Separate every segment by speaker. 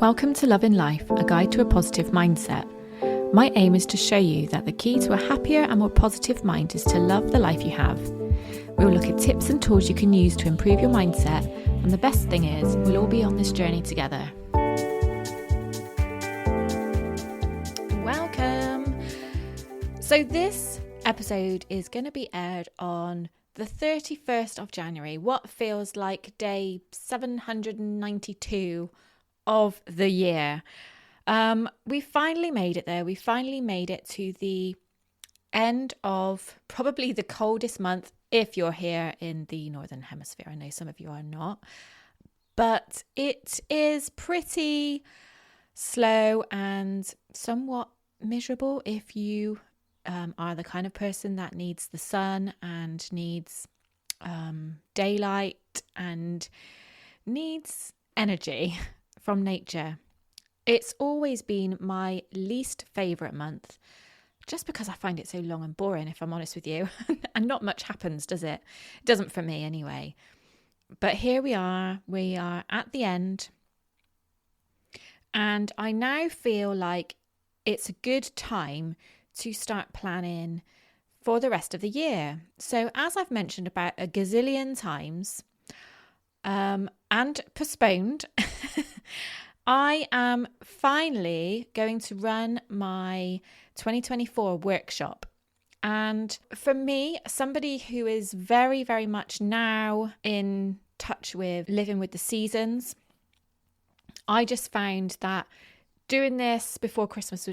Speaker 1: Welcome to Love in Life, a guide to a positive mindset. My aim is to show you that the key to a happier and more positive mind is to love the life you have. We'll look at tips and tools you can use to improve your mindset, and the best thing is, we'll all be on this journey together. Welcome! So this episode is going to be aired on the 31st of January, what feels like day 792 of the year. We finally made it there. We finally made it to the end of probably the coldest month if you're here in the Northern Hemisphere. I know some of you are not, but it is pretty slow and somewhat miserable if you are the kind of person that needs the sun and needs daylight and needs energy from nature. It's always been my least favourite month, just because I find it so long and boring, if I'm honest with you. And not much happens, does it? It doesn't for me anyway. But here we are at the end. And I now feel like it's a good time to start planning for the rest of the year. So as I've mentioned about a gazillion times, and postponed, I am finally going to run my 2024 workshop. And for me, somebody who is very, very much now in touch with living with the seasons, I just found that doing this before Christmas,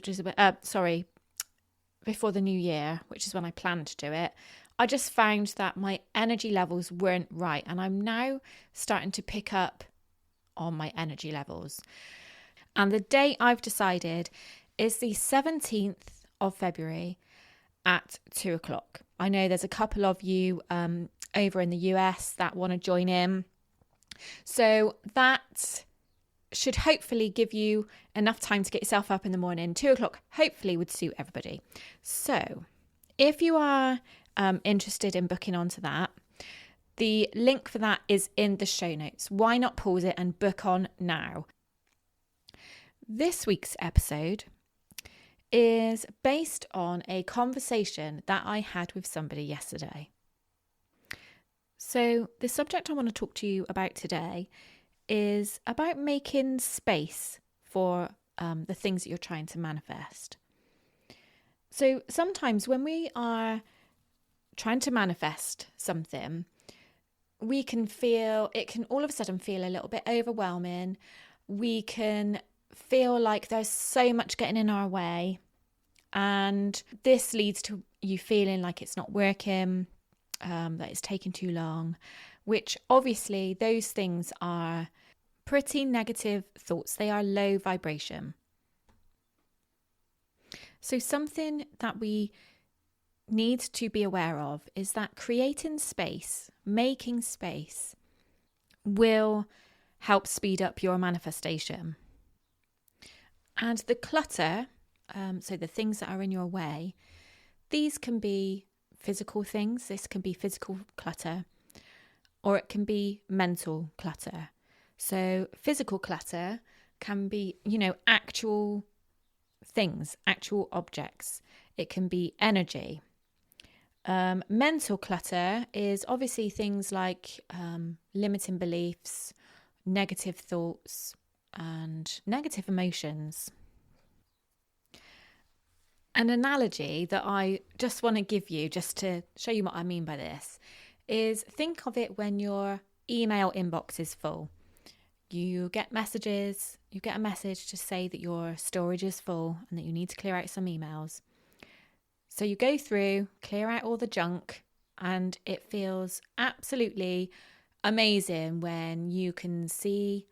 Speaker 1: before the new year, which is when I planned to do it, I just found that my energy levels weren't right. And I'm now starting to pick up on my energy levels. And the date I've decided is the 17th of February at 2:00. I know there's a couple of you over in the US that want to join in. So that should hopefully give you enough time to get yourself up in the morning. 2:00 hopefully would suit everybody. So if you are interested in booking onto that, the link for that is in the show notes. Why not pause it and book on now? This week's episode is based on a conversation that I had with somebody yesterday. So the subject I want to talk to you about today is about making space for the things that you're trying to manifest. So sometimes when we are trying to manifest something, it can all of a sudden feel a little bit overwhelming. We can feel like there's so much getting in our way. And this leads to you feeling like it's not working, that it's taking too long, which obviously those things are pretty negative thoughts. They are low vibration. So something that we need to be aware of is that creating space, making space, will help speed up your manifestation. And the clutter, so the things that are in your way, these can be physical things. This can be physical clutter, or it can be mental clutter. So physical clutter can be, actual things, actual objects. It can be energy. Mental clutter is obviously things like limiting beliefs, negative thoughts, and negative emotions. An analogy that I just want to give you, just to show you what I mean by this, is think of it when your email inbox is full. You get a message to say that your storage is full and that you need to clear out some emails. So you go through, clear out all the junk, and it feels absolutely amazing when you can see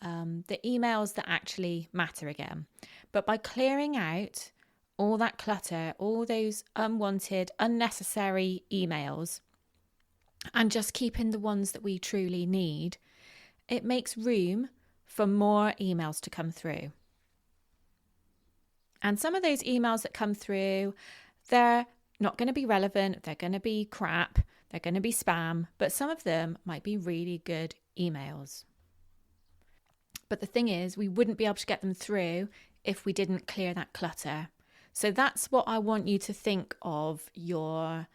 Speaker 1: the emails that actually matter again. But by clearing out all that clutter, all those unwanted, unnecessary emails, and just keeping the ones that we truly need, it makes room for more emails to come through. And some of those emails that come through, they're not going to be relevant, they're going to be crap, they're going to be spam, but some of them might be really good emails. But the thing is, we wouldn't be able to get them through if we didn't clear that clutter. So that's what I want you to think of your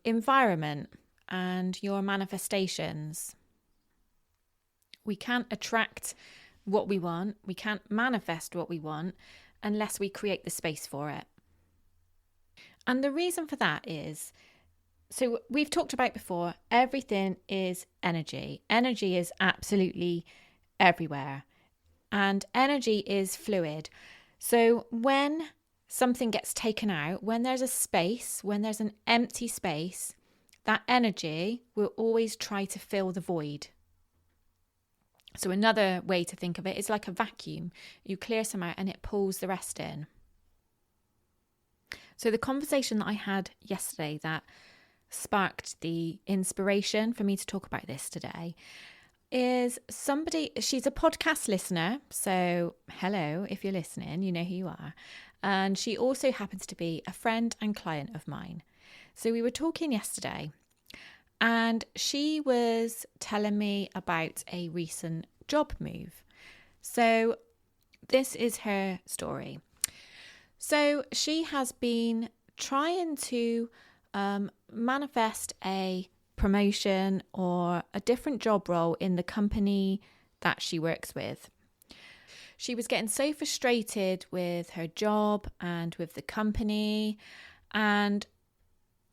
Speaker 1: environment and your manifestations. We can't attract what we want. We can't manifest what we want unless we create the space for it. And the reason for that is, so we've talked about before, everything is energy. Energy is absolutely everywhere. And energy is fluid. So when something gets taken out, when there's a space, when there's an empty space, that energy will always try to fill the void. So another way to think of it is like a vacuum. You clear some out and it pulls the rest in. So the conversation that I had yesterday that sparked the inspiration for me to talk about this today is somebody, she's a podcast listener. So hello, if you're listening, you know who you are. And she also happens to be a friend and client of mine. So we were talking yesterday and she was telling me about a recent job move. So this is her story. So she has been trying to manifest a promotion or a different job role in the company that she works with. She was getting so frustrated with her job and with the company, and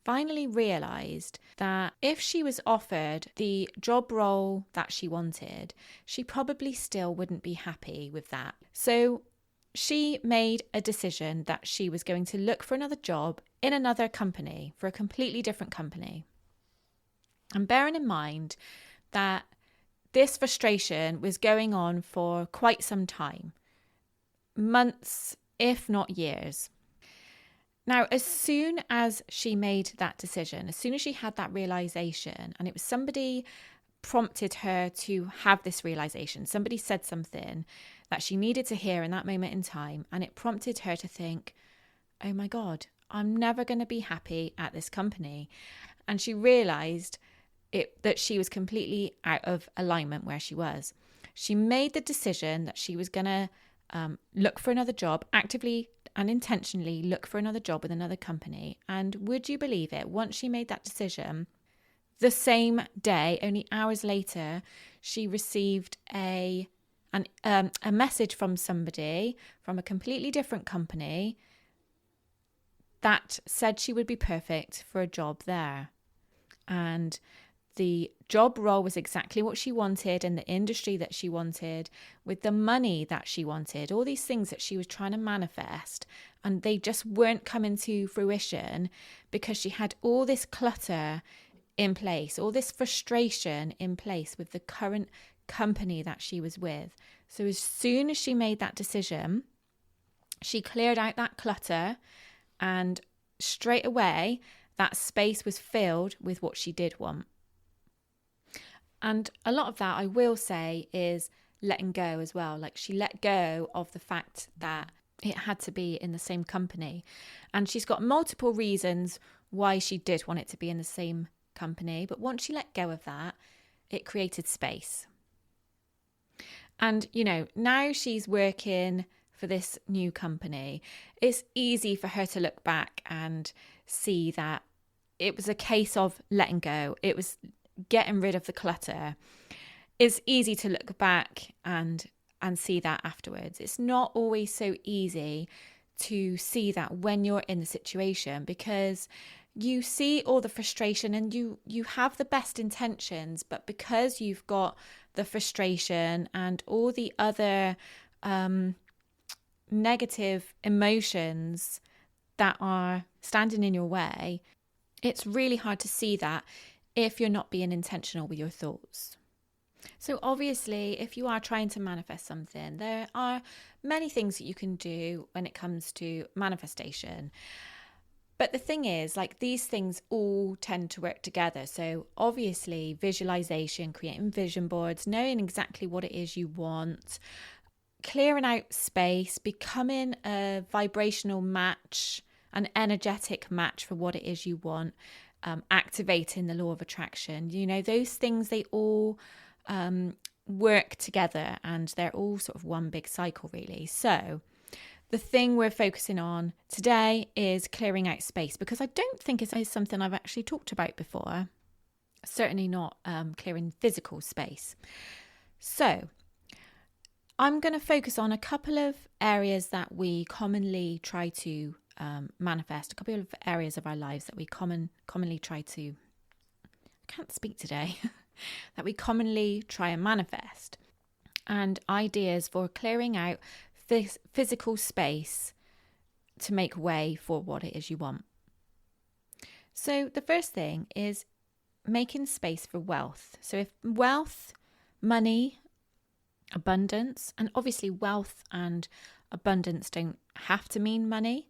Speaker 1: finally realised that if she was offered the job role that she wanted, she probably still wouldn't be happy with that. So she made a decision that she was going to look for another job in another company, for a completely different company. And bearing in mind that this frustration was going on for quite some time, months, if not years. Now, as soon as she made that decision, as soon as she had that realization, and it was somebody prompted her to have this realization, somebody said something that she needed to hear in that moment in time, and it prompted her to think, oh my God, I'm never going to be happy at this company. And she realized that she was completely out of alignment where she was. She made the decision that she was going to look for another job, actively and intentionally look for another job with another company. And would you believe it? Once she made that decision, the same day, only hours later, she received a message from somebody from a completely different company that said she would be perfect for a job there. And the job role was exactly what she wanted in the industry that she wanted, with the money that she wanted, all these things that she was trying to manifest, and they just weren't coming to fruition because she had all this clutter in place, all this frustration in place with the current company that she was with. So as soon as she made that decision, she cleared out that clutter, and straight away that space was filled with what she did want. And a lot of that, I will say, is letting go as well. Like, she let go of the fact that it had to be in the same company. And she's got multiple reasons why she did want it to be in the same company. But once she let go of that, it created space. And, you know, now she's working for this new company. It's easy for her to look back and see that it was a case of letting go. It was getting rid of the clutter. It's easy to look back and see that afterwards. It's not always so easy to see that when you're in the situation, because you see all the frustration and you have the best intentions, but because you've got the frustration and all the other negative emotions that are standing in your way, it's really hard to see that if you're not being intentional with your thoughts. So obviously, if you are trying to manifest something, there are many things that you can do when it comes to manifestation. But the thing is, like, these things all tend to work together. So obviously, visualization, creating vision boards, knowing exactly what it is you want, clearing out space, becoming a vibrational match, an energetic match for what it is you want, activating the law of attraction. You know, those things, they all work together and they're all sort of one big cycle, really. So the thing we're focusing on today is clearing out space, because I don't think it's something I've actually talked about before. Certainly not clearing physical space. So I'm going to focus on a couple of areas that we commonly try to manifest, a couple of areas of our lives that we commonly try to, I can't speak today, that we commonly try and manifest, and ideas for clearing out physical space to make way for what it is you want. So the first thing is making space for wealth. So if wealth, money, abundance, and obviously wealth and abundance don't have to mean money,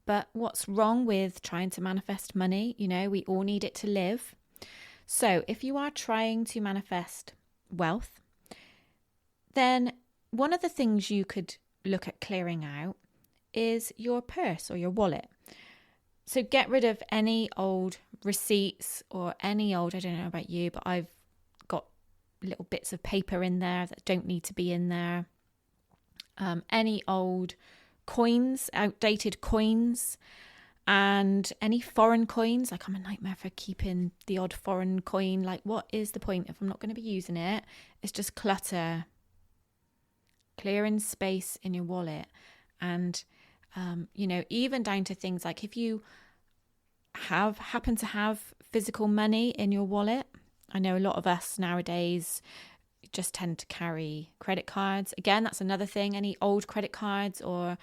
Speaker 1: but what's wrong with trying to manifest money? You know, we all need it to live. So if you are trying to manifest wealth, then one of the things you could look at clearing out is your purse or your wallet. So get rid of any old receipts or any old, I don't know about you, but I've got little bits of paper in there that don't need to be in there. Any old coins, outdated coins, and any foreign coins. Like, I'm a nightmare for keeping the odd foreign coin. Like, what is the point if I'm not going to be using it? It's just clutter. Clearing space in your wallet. And even down to things like if you happen to have physical money in your wallet. I know a lot of us nowadays just tend to carry credit cards. Again, that's another thing. Any old credit cards or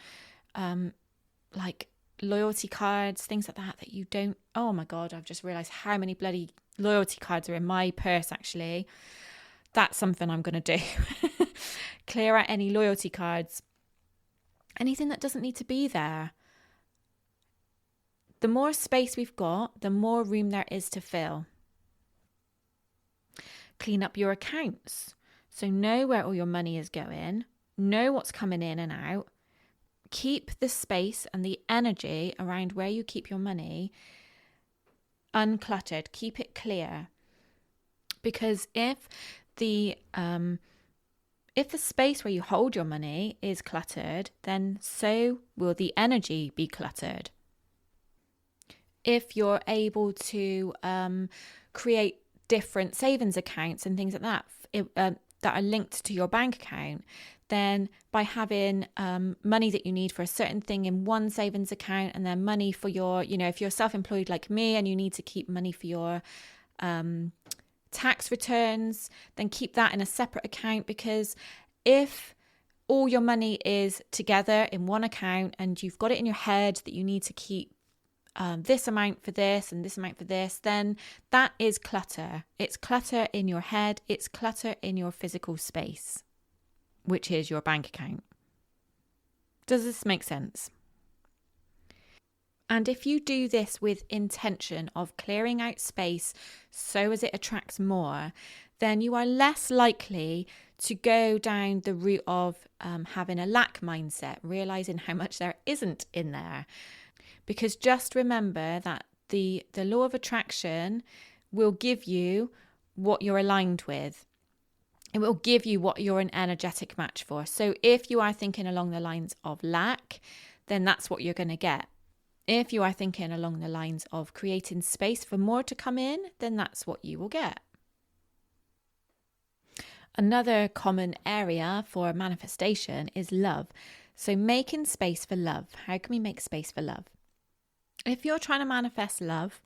Speaker 1: like loyalty cards, things like that you don't. Oh my God, I've just realised how many bloody loyalty cards are in my purse, actually. That's something I'm going to do. Clear out any loyalty cards. Anything that doesn't need to be there. The more space we've got, the more room there is to fill. Clean up your accounts. So know where all your money is going. Know what's coming in and out. Keep the space and the energy around where you keep your money uncluttered. Keep it clear. Because if the space where you hold your money is cluttered, then so will the energy be cluttered. If you're able to create different savings accounts and things like that that are linked to your bank account, then by having money that you need for a certain thing in one savings account, and then money for your, if you're self-employed like me and you need to keep money for your tax returns, then keep that in a separate account. Because if all your money is together in one account and you've got it in your head that you need to keep this amount for this and this amount for this, then that is clutter. It's clutter in your head. It's clutter in your physical space, which is your bank account. Does this make sense? And if you do this with intention of clearing out space so as it attracts more, then you are less likely to go down the route of having a lack mindset, realizing how much there isn't in there. Because just remember that the law of attraction will give you what you're aligned with. It will give you what you're an energetic match for. So if you are thinking along the lines of lack, then that's what you're going to get. If you are thinking along the lines of creating space for more to come in, then that's what you will get. Another common area for manifestation is love. So making space for love. How can we make space for love? If you're trying to manifest love,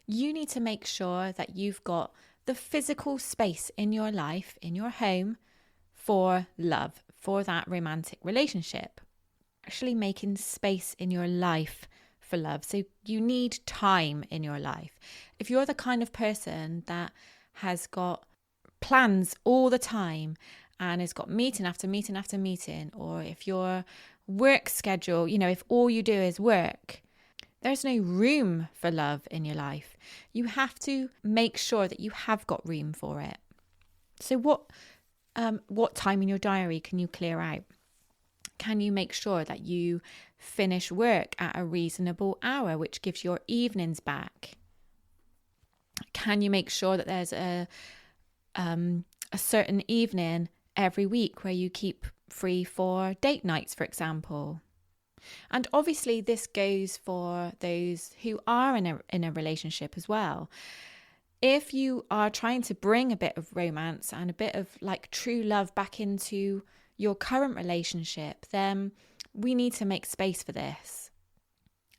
Speaker 1: you need to make sure that you've got the physical space in your life, in your home, for love, for that romantic relationship. Actually making space in your life for love. So you need time in your life. If you're the kind of person that has got plans all the time and has got meeting after meeting after meeting, or if your work schedule, if all you do is work, there's no room for love in your life. You have to make sure that you have got room for it. So what time in your diary can you clear out? Can you make sure that you finish work at a reasonable hour, which gives your evenings back? Can you make sure that there's a a certain evening every week where you keep free for date nights, for example. And obviously this goes for those who are in a relationship as well. If you are trying to bring a bit of romance and a bit of like true love back into your current relationship, then we need to make space for this.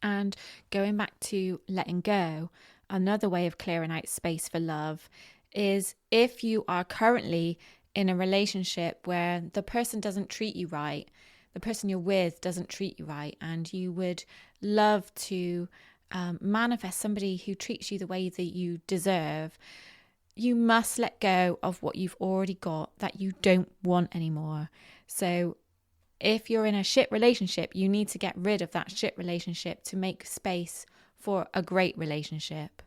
Speaker 1: And going back to letting go, another way of clearing out space for love is if you are currently in a relationship where the person doesn't treat you right, the person you're with doesn't treat you right, and you would love to manifest somebody who treats you the way that you deserve, you must let go of what you've already got that you don't want anymore. So if you're in a shit relationship, you need to get rid of that shit relationship to make space for a great relationship.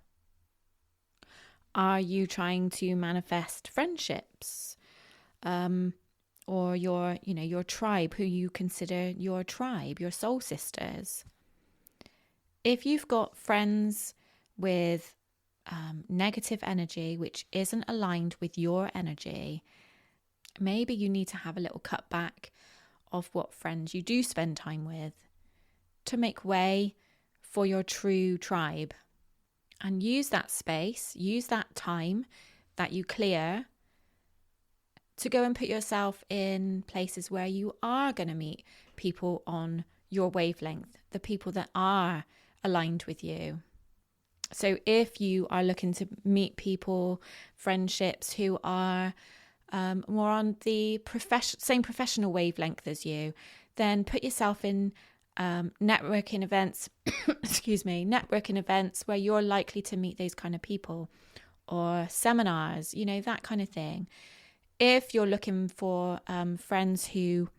Speaker 1: Are you trying to manifest friendships? Or your tribe, who you consider your tribe, your soul sisters? If you've got friends with negative energy, which isn't aligned with your energy, maybe you need to have a little cut back of what friends you do spend time with to make way for your true tribe. And use that space, use that time that you clear to go and put yourself in places where you are going to meet people on your wavelength, the people that are aligned with you. So if you are looking to meet people, friendships who are more on the same professional wavelength as you, then put yourself in networking events, networking events where you're likely to meet those kind of people, or seminars, that kind of thing. If you're looking for friends who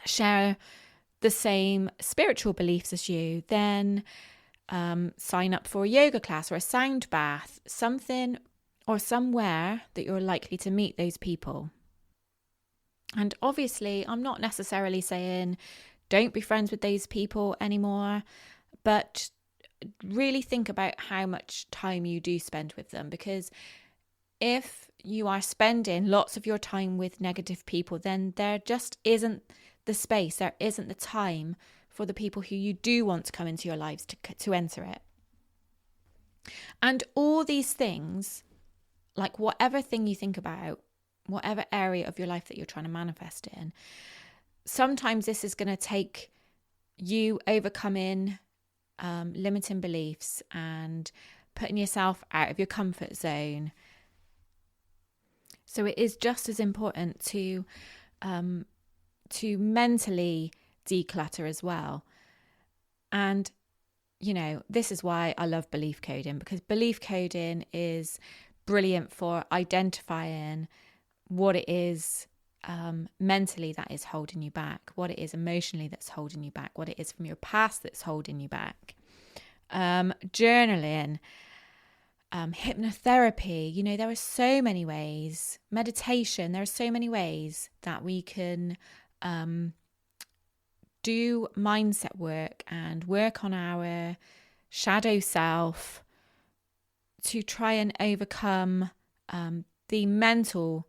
Speaker 1: share the same spiritual beliefs as you, then sign up for a yoga class or a sound bath, something or somewhere that you're likely to meet those people. And obviously, I'm not necessarily saying don't be friends with those people anymore, but really think about how much time you do spend with them, because if you are spending lots of your time with negative people, then there just isn't the space, there isn't the time for the people who you do want to come into your lives to enter it. And all these things, like whatever thing you think about, whatever area of your life that you're trying to manifest in, sometimes this is going to take you overcoming limiting beliefs and putting yourself out of your comfort zone. So it is just as important to mentally declutter as well. And, this is why I love belief coding, because belief coding is brilliant for identifying what it is mentally that is holding you back, what it is emotionally that's holding you back, what it is from your past that's holding you back. Journaling, hypnotherapy, there are so many ways. Meditation, there are so many ways that we can do mindset work and work on our shadow self to try and overcome the mental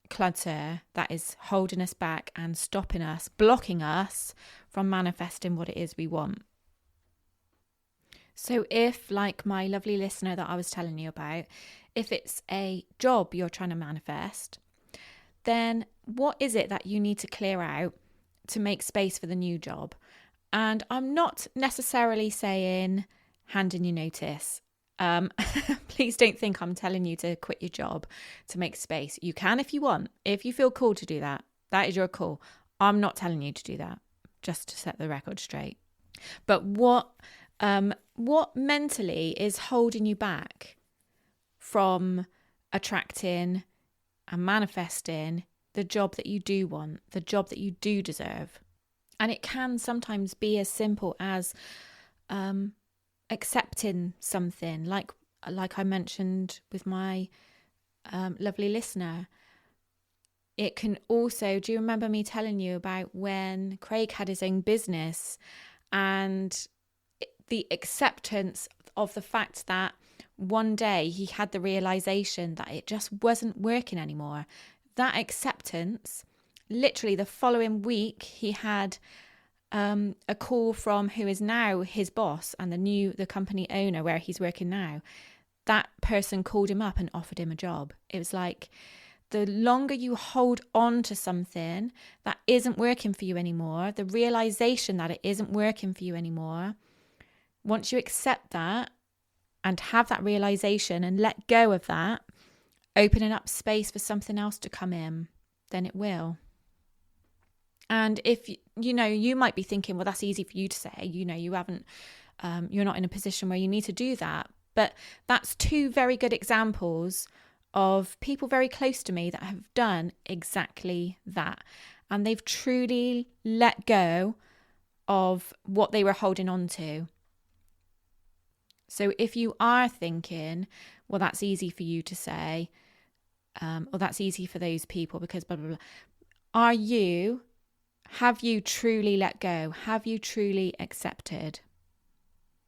Speaker 1: clutter that is holding us back and stopping us, blocking us from manifesting what it is we want. So if, like my lovely listener that I was telling you about, if it's a job you're trying to manifest, then what is it that you need to clear out to make space for the new job? And I'm not necessarily saying hand in your notice. Please don't think I'm telling you to quit your job to make space. You can if you want. If you feel called to do that, that is your call. I'm not telling you to do that, just to set the record straight. But what mentally is holding you back from attracting and manifesting the job that you do want, the job that you do deserve? And it can sometimes be as simple as accepting something, like I mentioned with my lovely listener. It can also, do you remember me telling you about when Craig had his own business and the acceptance of the fact that one day he had the realization that it just wasn't working anymore. That acceptance, literally the following week, he had a call from who is now his boss and the company owner where he's working now. That person called him up and offered him a job. It was like, the longer you hold on to something that isn't working for you anymore, the realization that it isn't working for you anymore, once you accept that and have that realization and let go of that, opening up space for something else to come in, then it will. And if, you might be thinking, well, that's easy for you to say, you haven't, you're not in a position where you need to do that. But that's two very good examples of people very close to me that have done exactly that. And they've truly let go of what they were holding on to. So if you are thinking, well, that's easy for you to say, or that's easy for those people because blah, blah, blah. Have you truly let go? Have you truly accepted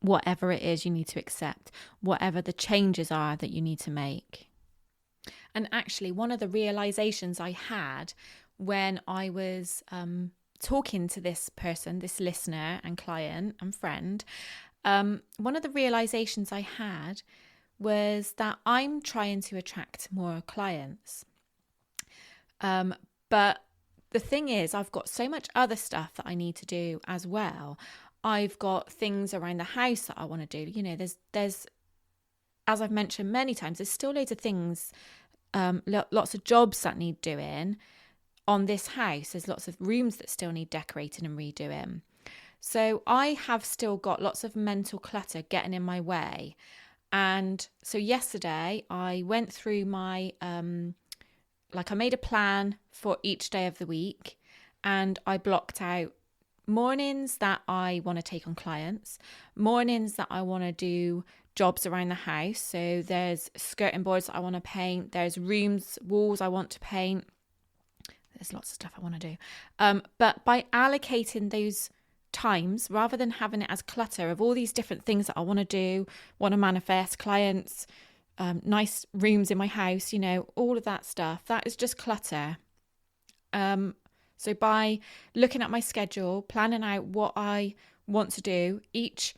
Speaker 1: whatever it is you need to accept, whatever the changes are that you need to make? And actually, one of the realizations I had when I was talking to this person, this listener and client and friend, one of the realizations I had was that I'm trying to attract more clients. But the thing is, I've got so much other stuff that I need to do as well. I've got things around the house that I want to do. There's, as I've mentioned many times, there's still loads of things, lots of jobs that need doing on this house. There's lots of rooms that still need decorating and redoing. So I have still got lots of mental clutter getting in my way. And so yesterday I went through my, I made a plan for each day of the week, and I blocked out mornings that I want to take on clients, mornings that I want to do jobs around the house. So there's skirting boards that I want to paint, there's walls I want to paint. There's lots of stuff I want to do. But by allocating those times, rather than having it as clutter of all these different things that I want to do, want to manifest, clients, nice rooms in my house, all of that stuff, that is just clutter. So by looking at my schedule, planning out what I want to do each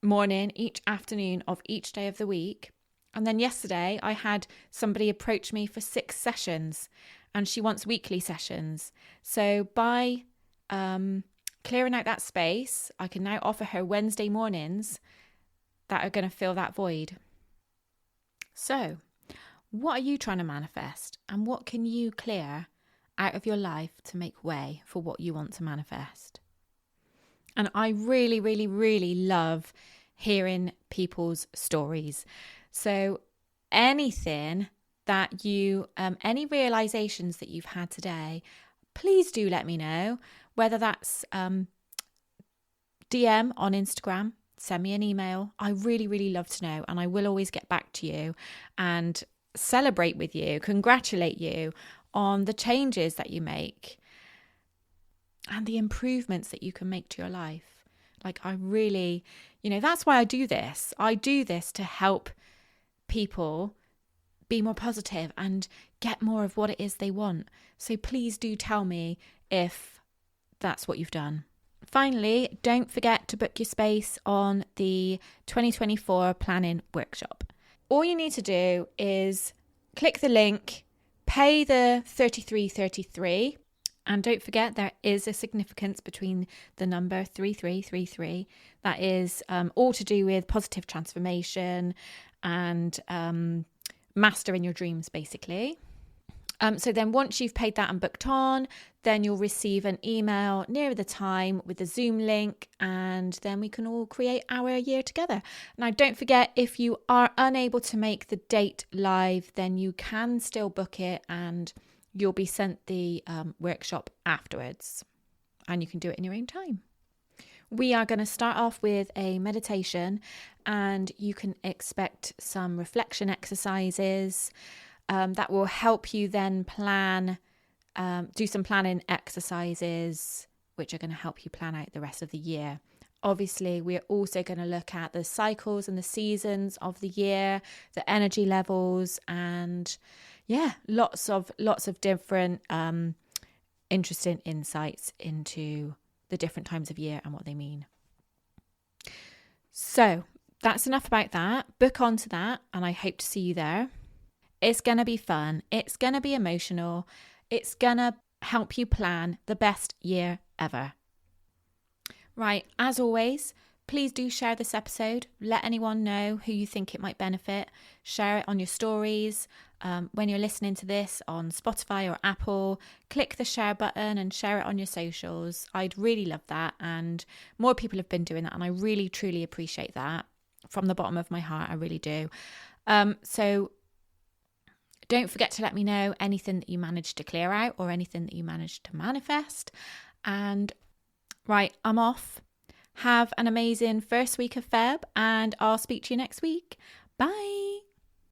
Speaker 1: morning, each afternoon of each day of the week. And then yesterday I had somebody approach me for 6 sessions, and she wants weekly sessions. So by clearing out that space, I can now offer her Wednesday mornings that are going to fill that void. So, what are you trying to manifest, and what can you clear out of your life to make way for what you want to manifest? And I really, really, really love hearing people's stories. So anything that any realizations that you've had today, please do let me know, whether that's DM on Instagram, send me an email. I really, really love to know, and I will always get back to you and celebrate with you, congratulate you on the changes that you make and the improvements that you can make to your life. I really, that's why I do this. I do this to help people be more positive and get more of what it is they want. So please do tell me if that's what you've done. Finally, don't forget to book your space on the 2024 planning workshop. All you need to do is click the link, pay the $33.33, and don't forget there is a significance between the number 3333. That is all to do with positive transformation and mastering your dreams, basically. So then once you've paid that and booked on, then you'll receive an email nearer the time with the Zoom link, and then we can all create our year together. Now, don't forget, if you are unable to make the date live, then you can still book it and you'll be sent the workshop afterwards, and you can do it in your own time. We are going to start off with a meditation, and you can expect some reflection exercises that will help you then do some planning exercises, which are going to help you plan out the rest of the year. Obviously, we're also going to look at the cycles and the seasons of the year, the energy levels, and lots of different interesting insights into the different times of year and what they mean. So that's enough about that. Book onto that, and I hope to see you there. It's going to be fun. It's going to be emotional. It's going to help you plan the best year ever. Right, as always, please do share this episode. Let anyone know who you think it might benefit. Share it on your stories. When you're listening to this on Spotify or Apple, click the share button and share it on your socials. I'd really love that. And more people have been doing that. And I really, truly appreciate that from the bottom of my heart. I really do. So don't forget to let me know anything that you managed to clear out or anything that you managed to manifest. And right, I'm off. Have an amazing first week of Feb, and I'll speak to you next week. Bye.